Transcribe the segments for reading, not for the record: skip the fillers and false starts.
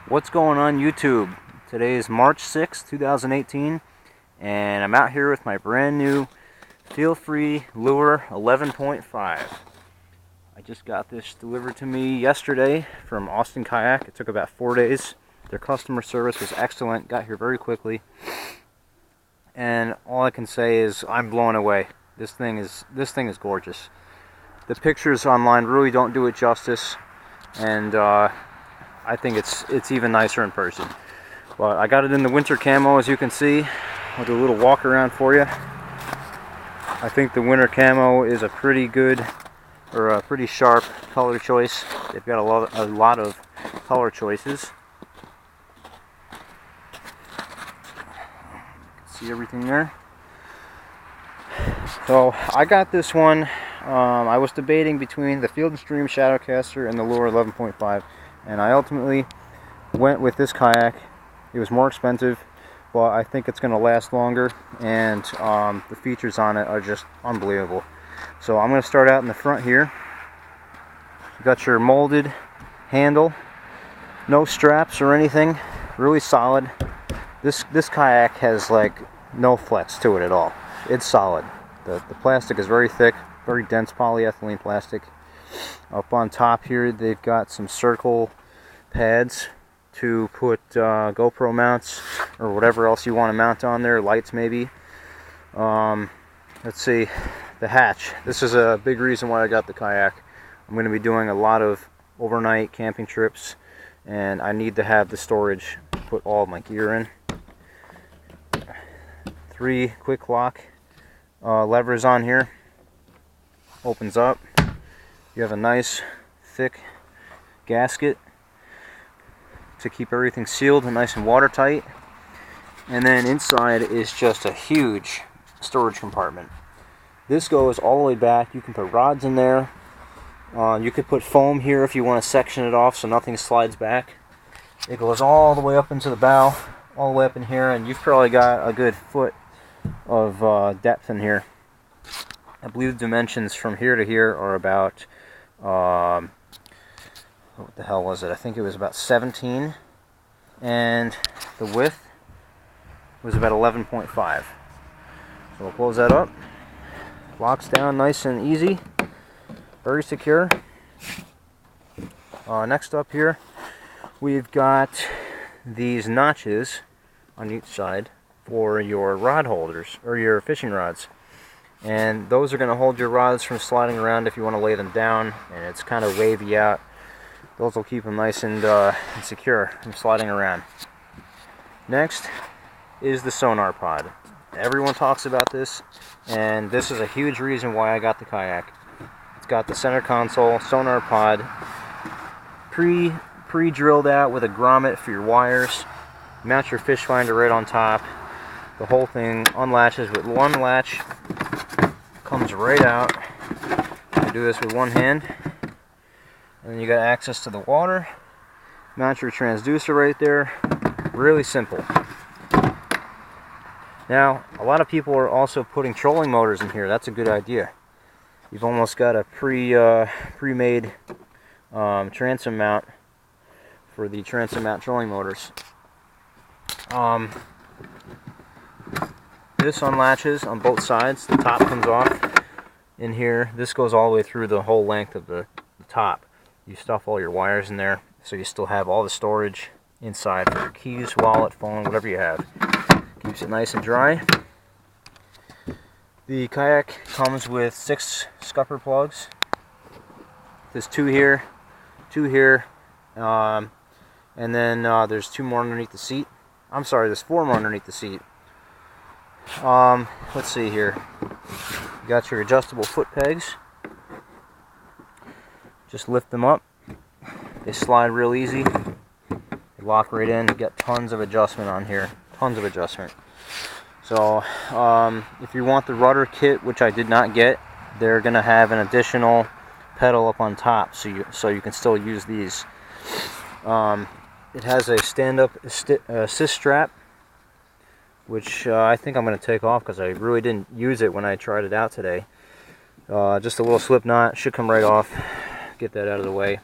What's going on YouTube? Today is March 6th, 2018, and I'm out here with my brand new FeelFree Lure 11.5. I just got this delivered to me yesterday from Austin Kayak. It took about 4 days. Their customer service was excellent, got here very quickly, and all I can say is I'm blown away. This thing is gorgeous. The pictures online really don't do it justice, and I think it's even nicer in person. But I got it in the winter camo, as you can see. I'll do a little walk around for you. I think the winter camo is a pretty good, or a pretty sharp color choice. They've got a lot of color choices. See everything there. So I got this one. I was debating between the Field & Stream Shadowcaster and the Lure 11.5. And I ultimately went with this kayak. It was more expensive, but I think it's going to last longer, and the features on it are just unbelievable. So I'm going to start out in the front here. You got your molded handle, no straps or anything, really solid. This kayak has like no flex to it at all. It's solid. The plastic is very thick, very dense polyethylene plastic. Up on top here, they've got some circle pads to put GoPro mounts or whatever else you want to mount on there, lights maybe. Let's see, the hatch. This is a big reason why I got the kayak. I'm going to be doing a lot of overnight camping trips, and I need to have the storage to put all of my gear in. 3 quick lock levers on here. Opens up. You have a nice thick gasket to keep everything sealed and nice and watertight. And then inside is just a huge storage compartment. This goes all the way back. You can put rods in there. You could put foam here if you want to section it off so nothing slides back. It goes all the way up into the bow, all the way up in here, and you've probably got a good foot of depth in here. I believe the dimensions from here to here are about what the hell was it? I think it was about 17, and the width was about 11.5. So we'll close that up. Locks down nice and easy, very secure. Next up here, we've got these notches on each side for your rod holders, or your fishing rods. And those are going to hold your rods from sliding around if you want to lay them down, and it's kind of wavy out. Those will keep them nice and secure from sliding around. Next is the sonar pod. Everyone talks about this, and this is a huge reason why I got the kayak. It's got the center console, sonar pod, pre-drilled out with a grommet for your wires. Mount your fish finder right on top. The whole thing unlatches with one latch. Comes right out. You do this with one hand, and then you got access to the water. Mount your transducer right there. Really simple. Now, a lot of people are also putting trolling motors in here. That's a good idea. You've almost got a pre-made transom mount for the transom mount trolling motors. This unlatches on both sides. The top comes off in here. This goes all the way through the whole length of the top. You stuff all your wires in there, so you still have all the storage inside for your keys, wallet, phone, whatever you have. Keeps it nice and dry. The kayak comes with 6 scupper plugs. There's 2 here, 2 here, and then there's 2 more underneath the seat. I'm sorry, there's 4 more underneath the seat. Let's see here. You got your adjustable foot pegs. Just lift them up. They slide real easy. They lock right in. You got tons of adjustment on here. Tons of adjustment. So, if you want the rudder kit, which I did not get, they're going to have an additional pedal up on top, so you can still use these. It has a stand-up assist strap, which I think I'm going to take off because I really didn't use it when I tried it out today. Just a little slip knot, should come right off. Get that out of the way.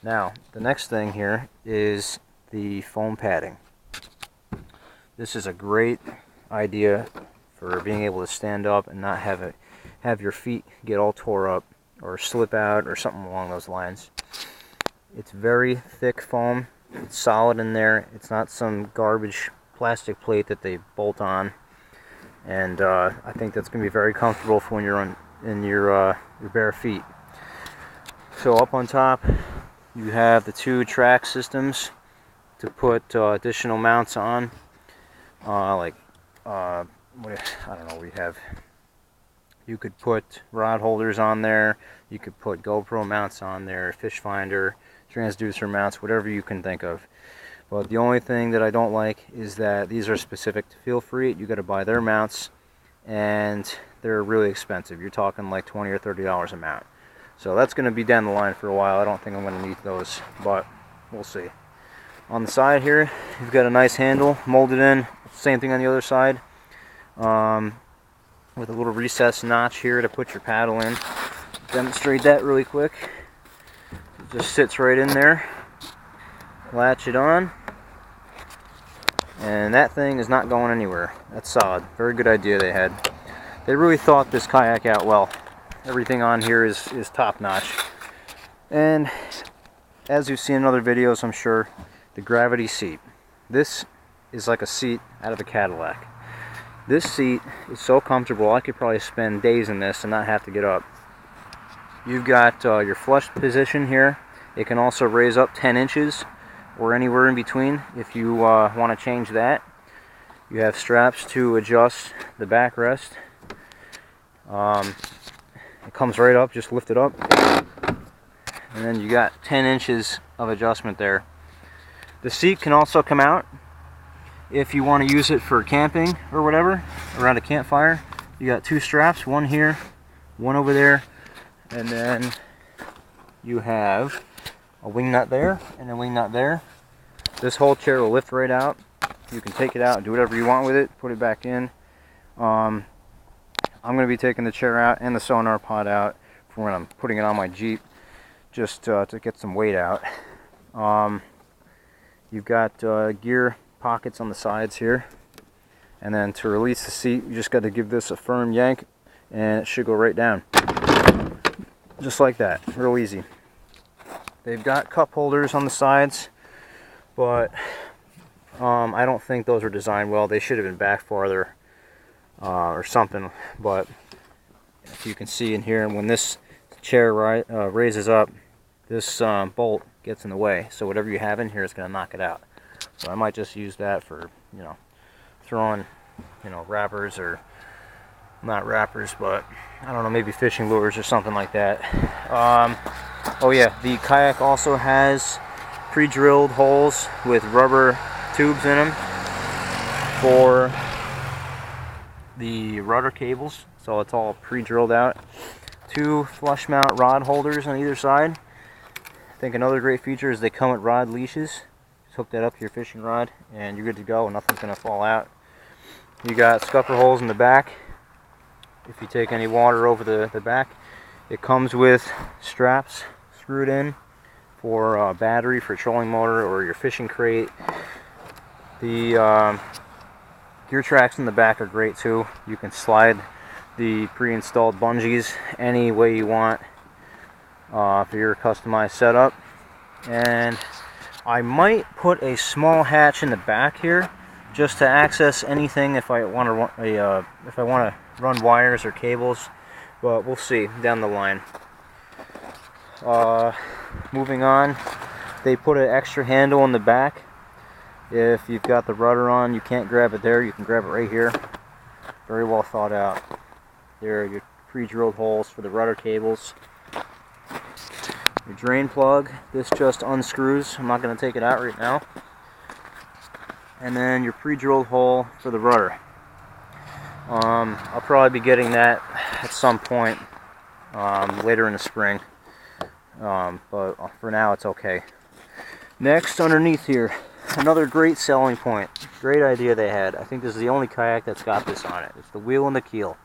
Now, the next thing here is the foam padding. This is a great idea for being able to stand up and not have your feet get all tore up or slip out or something along those lines. It's very thick foam. It's solid in there. It's not some garbage plastic plate that they bolt on. And I think that's going to be very comfortable for when you're in your bare feet. So up on top, you have the two track systems to put additional mounts on. I don't know, you could put rod holders on there, you could put GoPro mounts on there, fish finder, transducer mounts, whatever you can think of. But the only thing that I don't like is that these are specific to FeelFree. You got to buy their mounts, and they're really expensive. You're talking like $20 or $30 a mount. So that's going to be down the line for a while. I don't think I'm going to need those, but we'll see. On the side here, you've got a nice handle molded in. Same thing on the other side, with a little recessed notch here to put your paddle in. Demonstrate that really quick. It just sits right in there. Latch it on, and that thing is not going anywhere. That's solid. Very good idea they had. They really thought this kayak out well. Everything on here is top notch. And as you've seen in other videos, I'm sure, the gravity seat. This is like a seat out of a Cadillac. This seat is so comfortable, I could probably spend days in this and not have to get up. You've got your flush position here. It can also raise up 10 inches or anywhere in between if you want to change that. You have straps to adjust the backrest. It comes right up, just lift it up, and then you got 10 inches of adjustment there. The seat can also come out if you want to use it for camping or whatever, around a campfire. You got two straps, one here, one over there, and then you have a wing nut there and a wing nut there. This whole chair will lift right out. You can take it out and do whatever you want with it, put it back in. I'm going to be taking the chair out and the sonar pod out for when I'm putting it on my Jeep, just to get some weight out. You've got gear pockets on the sides here, and then to release the seat, you just got to give this a firm yank, and it should go right down. Just like that, real easy. They've got cup holders on the sides, but I don't think those are designed well. They should have been back farther. Or something, but if you can see in here, when this chair raises up, this bolt gets in the way, so whatever you have in here is going to knock it out. So I might just use that for, throwing, wrappers, or not wrappers, but I don't know, maybe fishing lures or something like that. Oh yeah, the kayak also has pre-drilled holes with rubber tubes in them for the rudder cables, so it's all pre-drilled out. Two flush mount rod holders on either side. I think another great feature is they come with rod leashes. Just hook that up to your fishing rod and you're good to go, and nothing's going to fall out. You got scupper holes in the back if you take any water over the back. It comes with straps screwed in for battery, for trolling motor, or your fishing crate. The gear tracks in the back are great too. You can slide the pre-installed bungees any way you want for your customized setup. And I might put a small hatch in the back here just to access anything if I want to run wires or cables, but we'll see down the line. Moving on, they put an extra handle in the back. If you've got the rudder on, you can't grab it there, you can grab it right here. Very well thought out. There are your pre-drilled holes for the rudder cables. Your drain plug, this just unscrews. I'm not going to take it out right now. And then your pre-drilled hole for the rudder. I'll probably be getting that at some point later in the spring. But for now it's okay. Next, underneath here, another great selling point. Great idea they had. I think this is the only kayak that's got this on it. It's the wheel and the keel.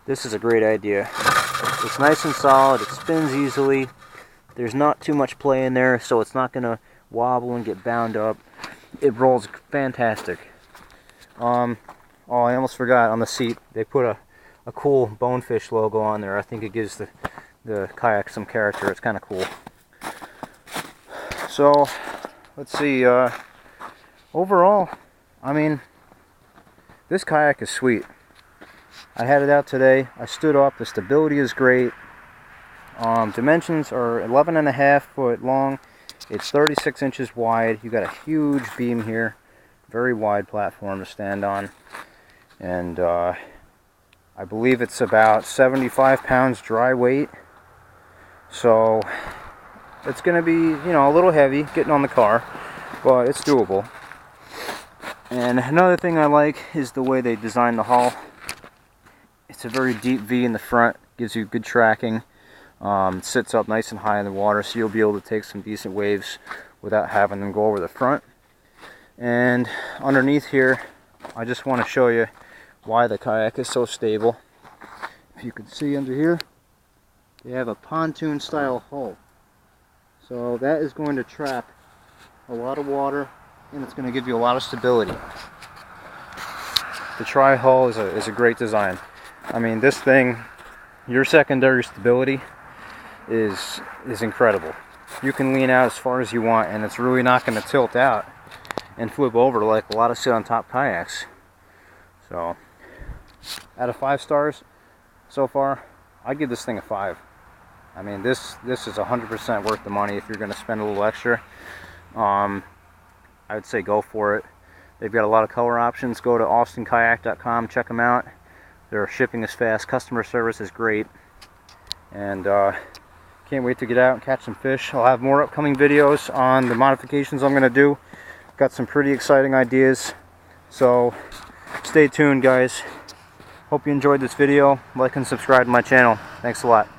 This is a great idea. It's nice and solid. It spins easily. There's not too much play in there, so it's not going to wobble and get bound up. It rolls fantastic. Oh, I almost forgot, on the seat they put a cool bonefish logo on there. I think it gives the kayak some character. It's kind of cool. So let's see, overall, I mean, this kayak is sweet. I had it out today. I stood up. The stability is great. Dimensions are 11.5 foot long. It's 36 inches wide. You got a huge beam here. Very wide platform to stand on. And I believe it's about 75 pounds dry weight. So it's going to be, you know, a little heavy getting on the car, but it's doable. And another thing I like is the way they designed the hull. It's a very deep V in the front, gives you good tracking. It sits up nice and high in the water, so you'll be able to take some decent waves without having them go over the front. And underneath here, I just want to show you why the kayak is so stable. If you can see under here, they have a pontoon style hull. So that is going to trap a lot of water, and it's going to give you a lot of stability. The tri-hull is a great design. I mean, this thing, your secondary stability is incredible. You can lean out as far as you want, and it's really not going to tilt out and flip over like a lot of sit on top kayaks. So out of 5 stars so far, I give this thing a 5. I mean, this is 100% worth the money. If you're going to spend a little extra, I would say go for it. They've got a lot of color options. Go to austinkayak.com, check them out. Their shipping is fast, customer service is great, and can't wait to get out and catch some fish. I'll have more upcoming videos on the modifications I'm going to do. Got some pretty exciting ideas, so stay tuned, guys. Hope you enjoyed this video. Like and subscribe to my channel. Thanks a lot.